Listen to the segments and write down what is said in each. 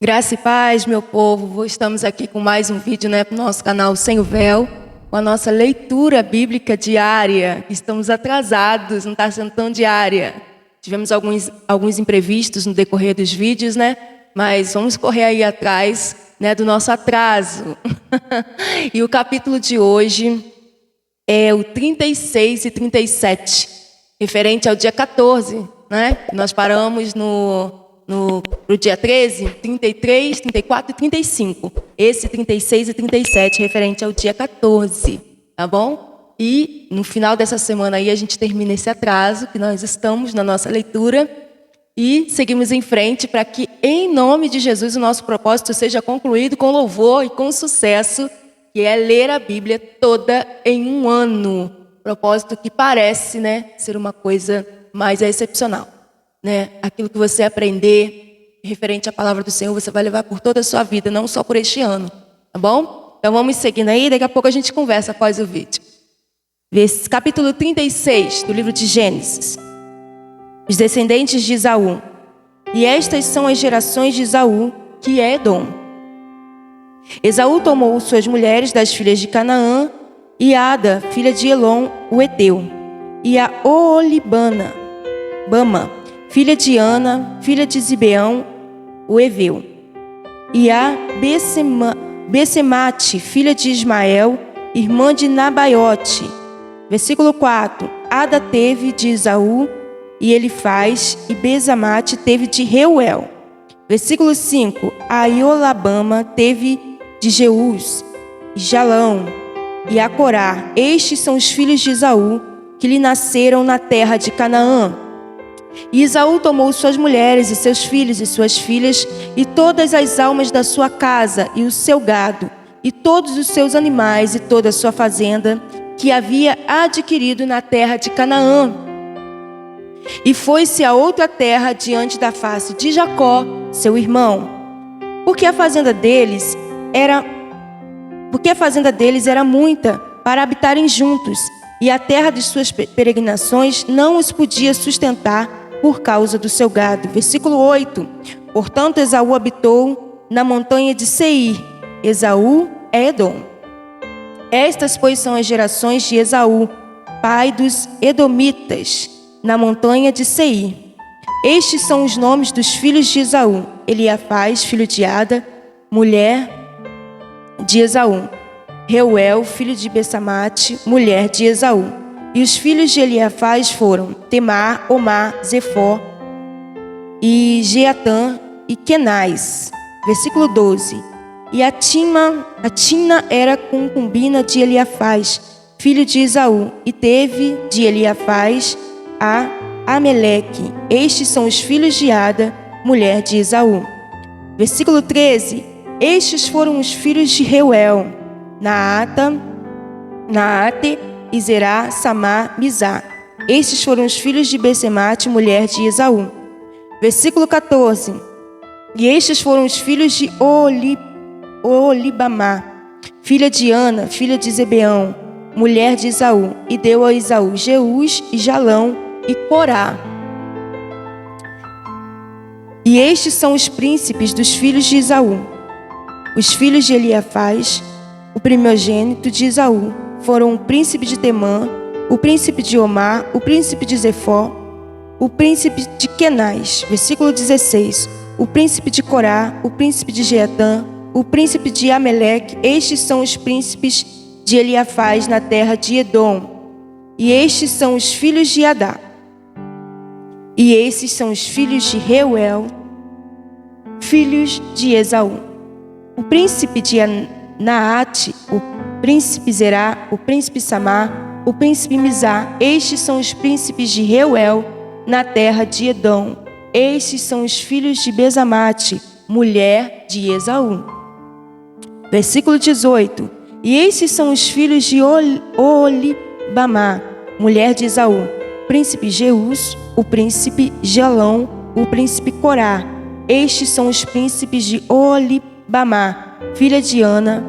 Graça e paz, meu povo. Estamos aqui com mais um vídeo, para o nosso canal Sem o Véu, com a nossa leitura bíblica diária. Estamos atrasados, não está sendo tão diária. Tivemos alguns imprevistos no decorrer dos vídeos, mas vamos correr aí atrás, do nosso atraso. E o capítulo de hoje é o 36 e 37, referente ao dia 14, Nós paramos no dia 13, 33, 34 e 35. Esse 36 e 37, referente ao dia 14, tá bom? E no final dessa semana aí a gente termina esse atraso que nós estamos na nossa leitura e seguimos em frente para que, em nome de Jesus, o nosso propósito seja concluído com louvor e com sucesso, que é ler a Bíblia toda em um ano. Propósito que parece, ser uma coisa mais excepcional. Aquilo que você aprender referente à palavra do Senhor, você vai levar por toda a sua vida, não só por este ano, tá bom? Então vamos seguindo aí, daqui a pouco a gente conversa após o vídeo. Capítulo 36 do livro de Gênesis. Os descendentes de Esaú. E estas são as gerações de Esaú, que é Edom. Esaú tomou suas mulheres das filhas de Canaã, e Ada, filha de Elon, o Eteu, e a Oholibama, filha de Ana, filha de Zibeão, o Eveu, e a Besemate, filha de Ismael, irmã de Nabaiote. Versículo 4. Ada teve de Esaú, e Elifaz, e Besemate teve de Reuel. Versículo 5. A Iolabama teve de Jeús, e Jalão, e a Corá. Estes são os filhos de Esaú, que lhe nasceram na terra de Canaã. E Esaú tomou suas mulheres e seus filhos e suas filhas, e todas as almas da sua casa, e o seu gado, e todos os seus animais, e toda a sua fazenda, que havia adquirido na terra de Canaã. E foi-se a outra terra diante da face de Jacó, seu irmão, porque a fazenda deles era muita para habitarem juntos, e a terra de suas peregrinações não os podia sustentar por causa do seu gado. Versículo 8. Portanto, Esaú habitou na montanha de Seir. Esaú é Edom. Estas, pois, são as gerações de Esaú, pai dos Edomitas, na montanha de Seir. Estes são os nomes dos filhos de Esaú: Eliafaz, filho de Ada, mulher de Esaú; Reuel, filho de Besamate, mulher de Esaú. E os filhos de Eliafaz foram Temar, Omar, Zefó, e Jeatã e Kenaz. Versículo 12. E a Tina era concubina de Eliafaz, filho de Esaú, e teve de Eliafaz a Ameleque. Estes são os filhos de Ada, mulher de Esaú. Versículo 13. Estes foram os filhos de Reuel: Naate, e Zerá, Samá, Mizá. Estes foram os filhos de Besemate, mulher de Esaú. Versículo 14. E estes foram os filhos de Oholibamá, filha de Ana, filha de Zibeão, mulher de Esaú, e deu a Esaú Jeús, e Jalão, e Corá. E estes são os príncipes dos filhos de Esaú. Os filhos de Eliafaz, o primogênito de Esaú, foram o príncipe de Temã, o príncipe de Omar, o príncipe de Zefó, o príncipe de Kenaz. Versículo 16. O príncipe de Corá, o príncipe de Jeatã, o príncipe de Ameleque. Estes são os príncipes de Eliafaz na terra de Edom. E estes são os filhos de Adá. E esses são os filhos de Reuel, filhos de Esaú. O príncipe de Naate, o príncipe Zerá, o príncipe Samá, o príncipe Mizá. Estes são os príncipes de Reuel na terra de Edom. Estes são os filhos de Besamate, mulher de Esaú. Versículo 18. E estes são os filhos de Oholibamá, mulher de Esaú: o príncipe Jeús, o príncipe Jalão, o príncipe Corá. Estes são os príncipes de Oholibamá, filha de Ana,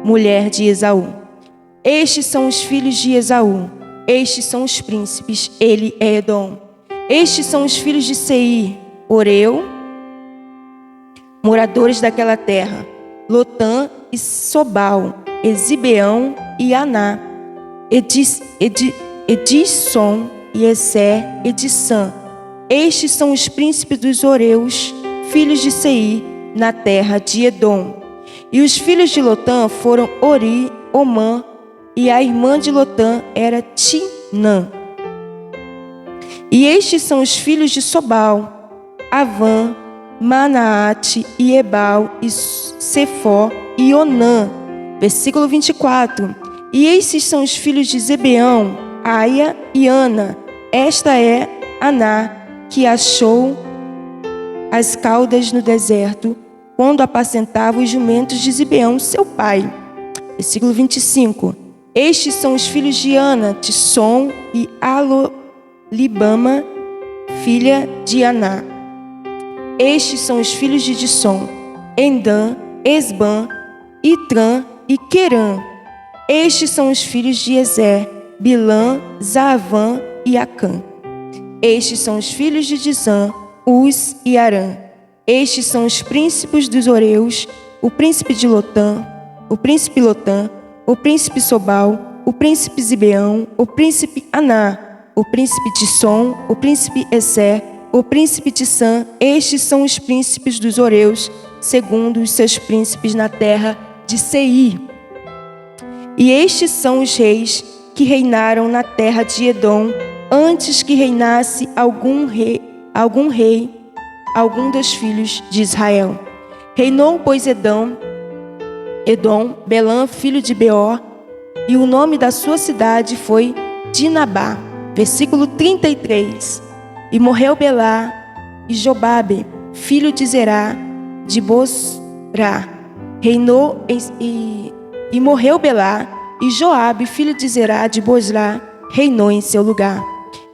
mulher de Esaú. Estes são os filhos de Esaú. Estes são os príncipes, ele é Edom. Estes são os filhos de Seir: Oreu, moradores daquela terra: Lotã e Sobal, Zibeão e Aná, Edisson e Ezer e Dissã. Estes são os príncipes dos Horeus, filhos de Seir, na terra de Edom. E os filhos de Lotã foram Ori, Omã, e a irmã de Lotã era Tinã. E estes são os filhos de Sobal: Avã, Manaate, e Ebal, e Sefó, e Onã. Versículo 24. E estes são os filhos de Zebeão: Aia e Ana. Esta é Aná, que achou as caudas no deserto, quando apacentava os jumentos de Zibeão, seu pai. Versículo 25. Estes são os filhos de Ana, Tissom e Alolibama, filha de Aná. Estes são os filhos de Dissom: Endã, Esbã, Itrã e Querã. Estes são os filhos de Ezer: Bilã, Zaavã e Acã. Estes são os filhos de Dizã: Uz e Arã. Estes são os príncipes dos Horeus: o príncipe de Lotã, o príncipe Lotã, o príncipe Sobal, o príncipe Zibeão, o príncipe Aná, o príncipe Tissom, o príncipe Ezer, o príncipe Tissã. Estes são os príncipes dos Horeus, segundo os seus príncipes na terra de Seir. E estes são os reis que reinaram na terra de Edom, antes que reinasse algum dos filhos de Israel. Reinou, pois, Edom, Belã, filho de Beor, e o nome da sua cidade foi Dinabá. Versículo 33. E morreu Belá e Jobabe, filho de Zerá, de Bosra. Reinou e morreu Belá, e Joabe, filho de Zerá, de Bosra, reinou em seu lugar.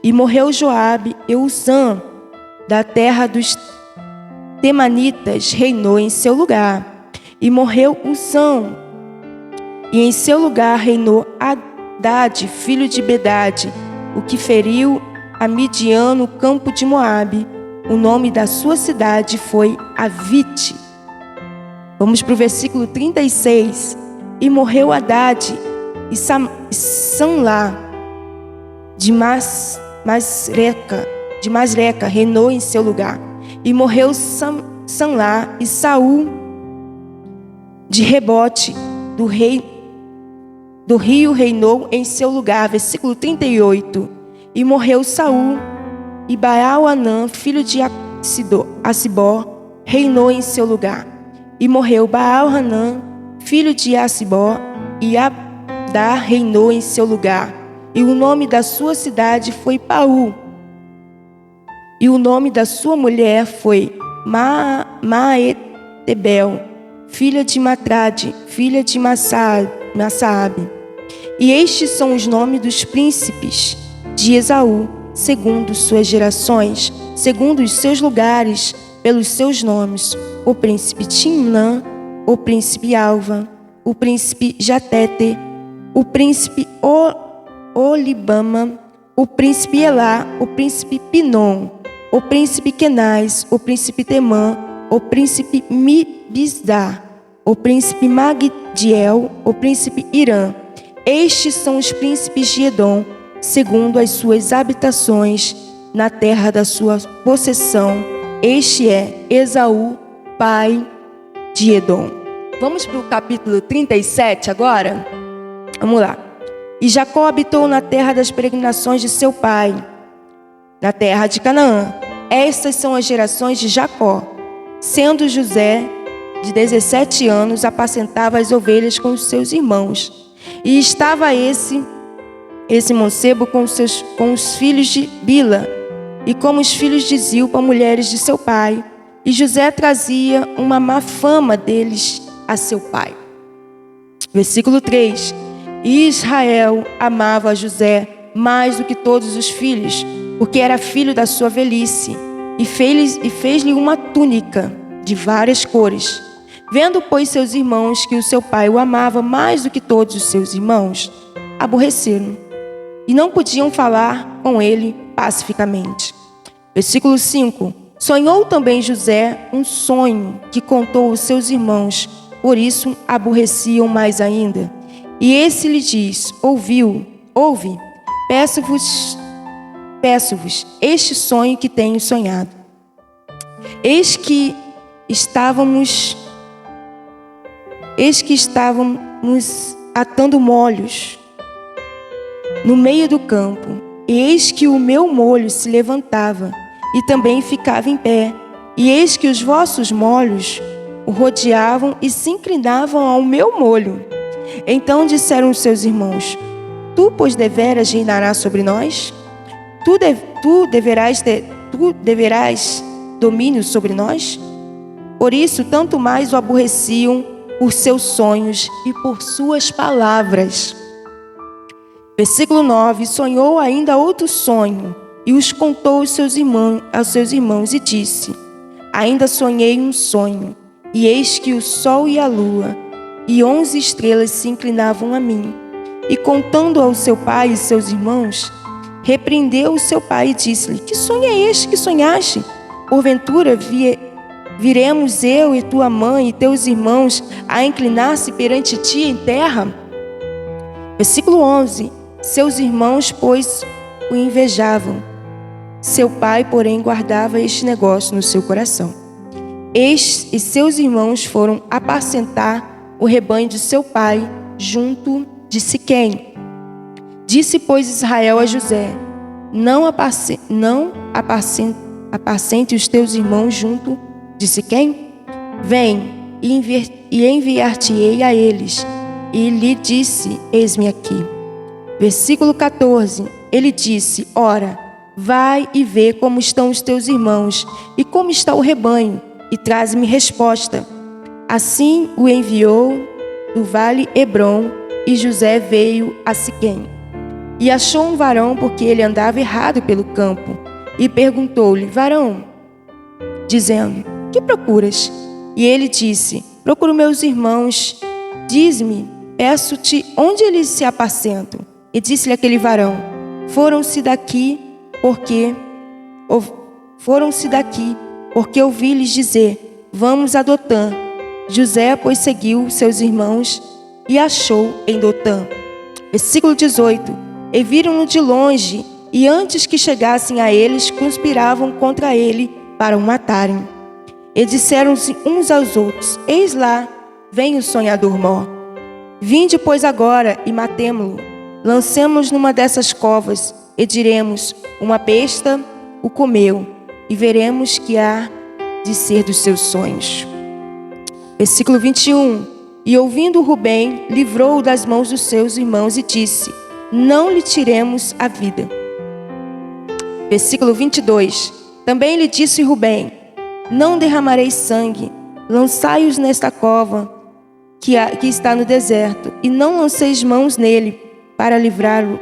E morreu Joabe, e Uzã, da terra dos Temanitas, reinou em seu lugar. E morreu Uzã, e em seu lugar reinou Hadade, filho de Bedade, o que feriu a Midian no campo de Moabe. O nome da sua cidade foi Avite. Vamos para o versículo 36. E morreu Hadade e Sanlá de Masreca reinou em seu lugar. E morreu Sanlá e Saul de Rebote do rio reinou em seu lugar. Versículo 38. E morreu Saul e Baal-Anã, filho de Acibó, reinou em seu lugar. E morreu Baal-Hanã, filho de Acibó, e Abdá reinou em seu lugar. E o nome da sua cidade foi Paú. E o nome da sua mulher foi Maetebel, filha de Matrade, filha de Massaabe. E estes são os nomes dos príncipes de Esaú, segundo suas gerações, segundo os seus lugares, pelos seus nomes: o príncipe Timnã, o príncipe Alva, o príncipe Jatete, o príncipe Olibama, o príncipe Elá, o príncipe Pinom, o príncipe Kenaz, o príncipe Temã, o príncipe Mibisdá, o príncipe Magdiel, o príncipe Irã. Estes são os príncipes de Edom, segundo as suas habitações, na terra da sua possessão. Este é Esaú, pai de Edom. Vamos para o capítulo 37 agora? Vamos lá. E Jacó habitou na terra das peregrinações de seu pai, na terra de Canaã. Estas são as gerações de Jacó. Sendo José de 17 anos, apacentava as ovelhas com os seus irmãos. E estava esse mancebo com os filhos de Bila, e como os filhos de Zilpa, mulheres de seu pai. E José trazia uma má fama deles a seu pai. Versículo 3. E Israel amava a José mais do que todos os filhos, porque era filho da sua velhice, e fez-lhe uma túnica de várias cores. Vendo, pois, seus irmãos que o seu pai o amava mais do que todos os seus irmãos, aborreceram e não podiam falar com ele pacificamente. Versículo 5. Sonhou também José um sonho que contou aos seus irmãos, por isso aborreciam mais ainda. E esse lhe diz: ouve, peço-vos este sonho que tenho sonhado. Eis que estávamos atando molhos no meio do campo, e eis que o meu molho se levantava e também ficava em pé, e eis que os vossos molhos o rodeavam e se inclinavam ao meu molho. Então disseram os seus irmãos: Tu, pois, deveras reinarás sobre nós? Tu deverás domínio sobre nós? Por isso, tanto mais o aborreciam por seus sonhos e por suas palavras. Versículo 9: Sonhou ainda outro sonho, e os contou aos seus irmãos, e disse: Ainda sonhei um sonho, e eis que o sol e a lua, e 11 estrelas se inclinavam a mim. E contando ao seu pai e seus irmãos, repreendeu o seu pai e disse-lhe: Que sonho é este que sonhaste? Porventura viremos eu e tua mãe e teus irmãos a inclinar-se perante ti em terra? Versículo 11: Seus irmãos, pois, o invejavam. Seu pai, porém, guardava este negócio no seu coração. E seus irmãos foram apacentar o rebanho de seu pai junto de Siquém. Disse, pois, Israel a José: Não apacente os teus irmãos junto de Siquém? Vem, e enviar-te-ei a eles. E lhe disse: Eis-me aqui. Versículo 14. Ele disse: Ora, vai e vê como estão os teus irmãos e como está o rebanho, e traze-me resposta. Assim o enviou do vale Hebrom, e José veio a Siquém. E achou um varão, porque ele andava errado pelo campo, e perguntou-lhe: Varão, dizendo: Que procuras? E ele disse: Procuro meus irmãos. Diz-me, peço-te, onde eles se apacentam? E disse-lhe aquele varão: Foram-se daqui, porque ouvi-lhes dizer: Vamos a Dotã. José, pois, seguiu seus irmãos e achou em Dotã. Versículo 18. E viram-no de longe, e antes que chegassem a eles, conspiravam contra ele para o matarem. E disseram-se uns aos outros: Eis lá, vem o sonhador mor. Vinde, pois, agora e matemo-lo. Lancemos numa dessas covas, e diremos: Uma besta o comeu, e veremos que há de ser dos seus sonhos. Versículo 21. E ouvindo Rubem, livrou-o das mãos dos seus irmãos e disse: Não lhe tiremos a vida. Versículo 22. Também lhe disse Rubem: Não derramarei sangue, lançai-os nesta cova que está no deserto, e não lanceis mãos nele para livrá-lo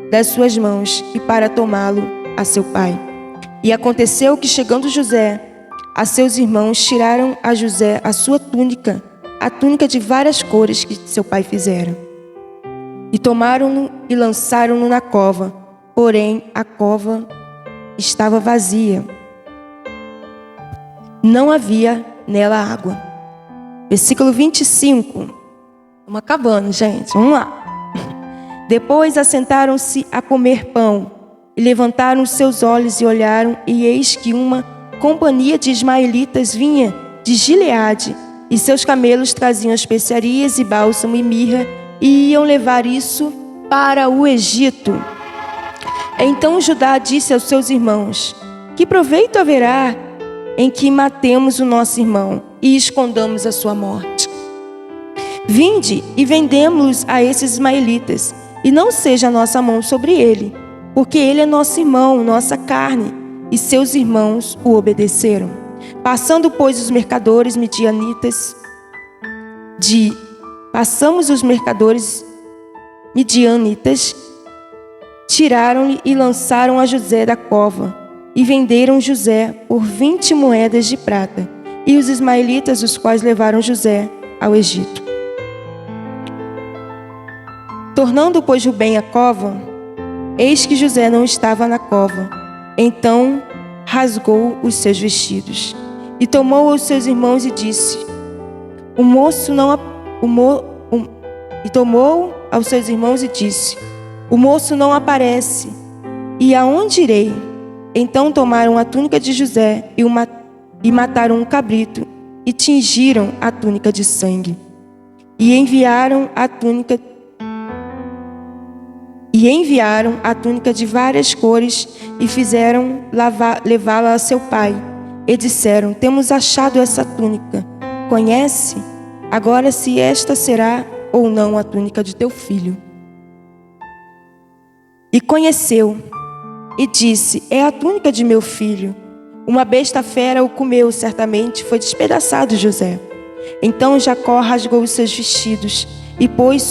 das suas mãos e para tomá-lo a seu pai. E aconteceu que, chegando José a seus irmãos, tiraram a José a sua túnica, a túnica de várias cores que seu pai fizera. E tomaram-no e lançaram-no na cova, porém a cova estava vazia. Não havia nela água. Versículo 25. Estamos acabando, gente. Vamos lá. Depois assentaram-se a comer pão, e levantaram seus olhos e olharam, e eis que uma companhia de ismaelitas vinha de Gileade, e seus camelos traziam especiarias e bálsamo e mirra, e iam levar isso para o Egito. Então Judá disse aos seus irmãos: Que proveito haverá em que matemos o nosso irmão e escondamos a sua morte? Vinde e vendemos-los a esses ismaelitas, e não seja a nossa mão sobre ele, porque ele é nosso irmão, nossa carne. E seus irmãos o obedeceram. Passando, pois, os mercadores midianitas tiraram-lhe e lançaram a José da cova, e venderam José por 20 moedas de prata, e os ismaelitas, os quais levaram José ao Egito. Tornando, pois, Rubem à cova, eis que José não estava na cova. Então rasgou os seus vestidos. E tomou os seus irmãos e disse: O moço não aparece. E aonde irei? Então tomaram a túnica de José e mataram um cabrito e tingiram a túnica de sangue. E enviaram a túnica de várias cores e fizeram levá-la a seu pai. E disseram: Temos achado essa túnica. Conhece? Agora se esta será ou não a túnica de teu filho. E conheceu e disse: É a túnica de meu filho. Uma besta fera o comeu, certamente foi despedaçado José. Então Jacó rasgou os seus vestidos e pôs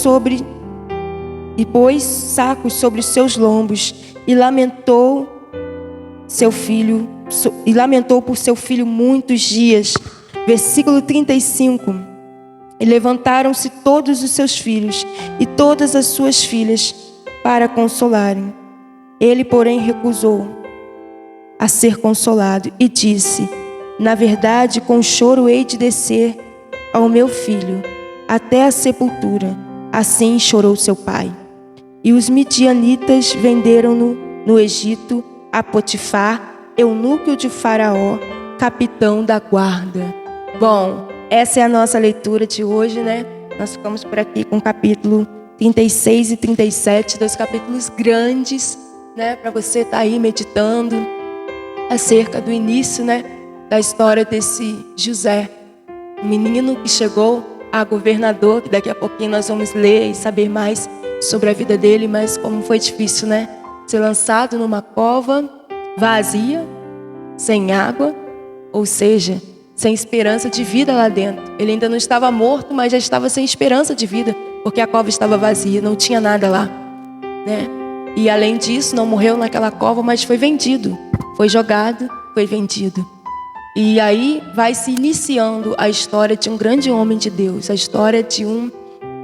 sacos sobre os seus lombos e lamentou por seu filho muitos dias. Versículo 35. E levantaram-se todos os seus filhos e todas as suas filhas para consolarem. Ele, porém, recusou a ser consolado e disse: Na verdade, com choro hei de descer ao meu filho até a sepultura. Assim chorou seu pai. E os midianitas venderam-no no Egito a Potifar, eunuco de Faraó, capitão da guarda. Bom, essa é a nossa leitura de hoje, né? Nós ficamos por aqui com o capítulo 36 e 37, dois capítulos grandes, né? Para você estar aí meditando acerca do início, né? Da história desse José, um menino que chegou a governador, que daqui a pouquinho nós vamos ler e saber mais sobre a vida dele, mas como foi difícil, né? Ser lançado numa cova vazia, sem água, ou seja, sem esperança de vida lá dentro. Ele ainda não estava morto, mas já estava sem esperança de vida, porque a cova estava vazia, não tinha nada lá, né? E além disso, não morreu naquela cova, mas foi vendido, foi jogado, foi vendido. E aí vai se iniciando a história de um grande homem de Deus, a história de um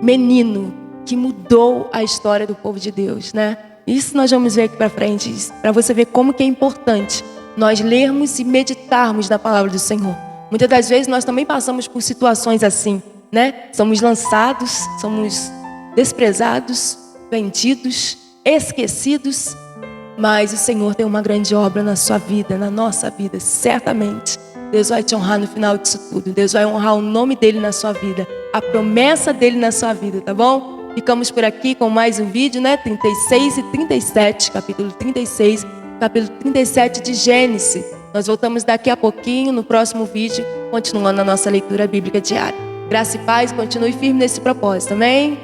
menino que mudou a história do povo de Deus, né? Isso nós vamos ver aqui para frente, para você ver como que é importante nós lermos e meditarmos na palavra do Senhor. Muitas das vezes nós também passamos por situações assim, né? Somos lançados, somos desprezados, vendidos, esquecidos, mas o Senhor tem uma grande obra na sua vida, na nossa vida, certamente. Deus vai te honrar no final disso tudo. Deus vai honrar o nome dele na sua vida, a promessa dele na sua vida, tá bom? Ficamos por aqui com mais um vídeo, né? 36 e 37, capítulo 36, capítulo 37 de Gênesis. Nós voltamos daqui a pouquinho, no próximo vídeo, continuando a nossa leitura bíblica diária. Graça e paz, continue firme nesse propósito, amém?